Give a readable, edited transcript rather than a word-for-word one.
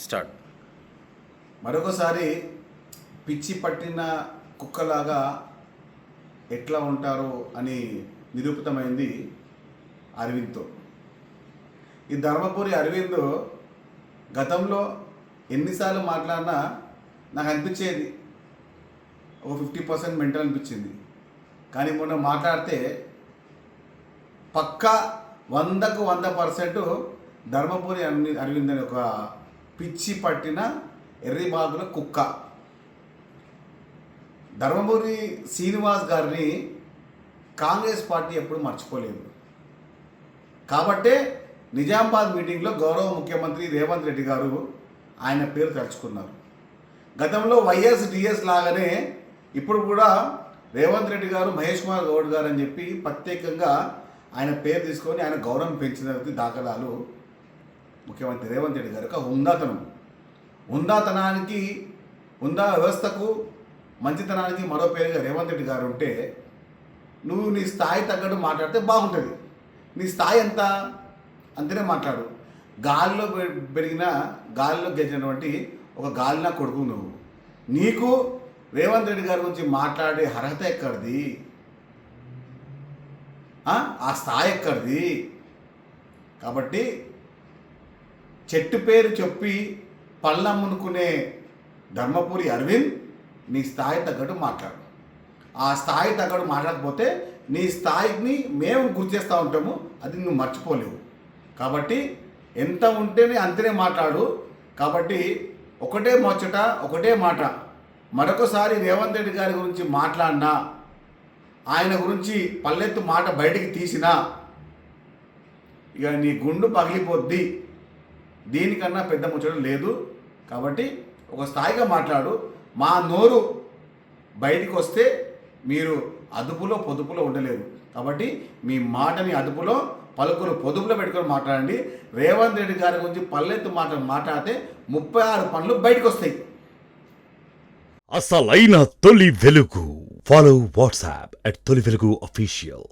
Start. మరొకసారి పిచ్చి పట్టిన కుక్కలాగా ఎట్లా ఉంటారో అని నిరూపితమైంది అరవింద్తో. ఈ ధర్మపురి అరవింద్ గతంలో ఎన్నిసార్లు మాట్లాడినా నాకు అనిపించేది ఒక 50% మెంటల్ అనిపించింది. కానీ మొన్న మాట్లాడితే పక్కా 100% ధర్మపురి అరవింద్ అని ఒక పిచ్చి పట్టిన ఎర్రిబాగుల కుక్క. ధర్మపురి శ్రీనివాస్ గారిని కాంగ్రెస్ పార్టీ ఎప్పుడు మర్చిపోలేదు. కాబట్టే నిజామాబాద్ మీటింగ్లో గౌరవ ముఖ్యమంత్రి రేవంత్ రెడ్డి గారు ఆయన పేరు తలుచుకున్నారు. గతంలో వైఎస్ డిఎస్ లాగానే ఇప్పుడు కూడా రేవంత్ రెడ్డి గారు మహేష్ కుమార్ గౌడ్ గారు అని చెప్పి ప్రత్యేకంగా ఆయన పేరు తీసుకొని ఆయన గౌరవం పెంచిన దాఖలాలు ముఖ్యమంత్రి రేవంత్ రెడ్డి గారి యొక్క హుందాతనానికి హుందా వ్యవస్థకు మంచితనానికి మరో పేరుగా రేవంత్ రెడ్డి గారు ఉంటే నువ్వు నీ స్థాయి తగ్గట్టు మాట్లాడితే బాగుంటుంది. నీ స్థాయి ఎంత అంతనే మాట్లాడు. గాలిలో పెరిగిన గాలిలో గెలిచినటువంటి ఒక గాలినా కొడుకు నువ్వు. నీకు రేవంత్ రెడ్డి గారి గురించి మాట్లాడే అర్హత ఎక్కడిది? ఆ స్థాయి ఎక్కడిది? కాబట్టి చెట్టు పేరు చెప్పి పళ్ళమ్మునుకునే ధర్మపురి అరవింద్ నీ స్థాయి తగ్గట్టు మాట్లాడు. ఆ స్థాయి తగ్గట్టు మాట్లాడకపోతే నీ స్థాయిని మేము గుర్తిస్తూ ఉంటాము, అది నువ్వు మర్చిపోలేవు. కాబట్టి ఎంత ఉంటేనే అంతనే మాట్లాడు. కాబట్టి ఒకటే ముచ్చట ఒకటే మాట, మరొకసారి రేవంత్ రెడ్డి గారి గురించి మాట్లాడినా, ఆయన గురించి పల్లెత్తు మాట బయటికి తీసినా ఇక నీ గుండు పగిలిపోద్ది. దీనికన్నా పెద్ద ముచ్చట లేదు. కాబట్టి ఒక స్థాయిగా మాట్లాడు. మా నోరు బయటికి వస్తే మీరు అదుపులో పొదుపులో ఉండలేరు. కాబట్టి మీ మాటని అదుపులో పలుకులు పొదుపులో పెట్టుకొని మాట్లాడండి. రేవంత్ రెడ్డి గారి గురించి పల్లెత్తు మాట మాట్లాడితే 36 పనులు బయటకు వస్తాయి. అసలైన తొలి వెలుగు. ఫాలో వాట్సాప్ @తొలి వెలుగు అఫీషియల్.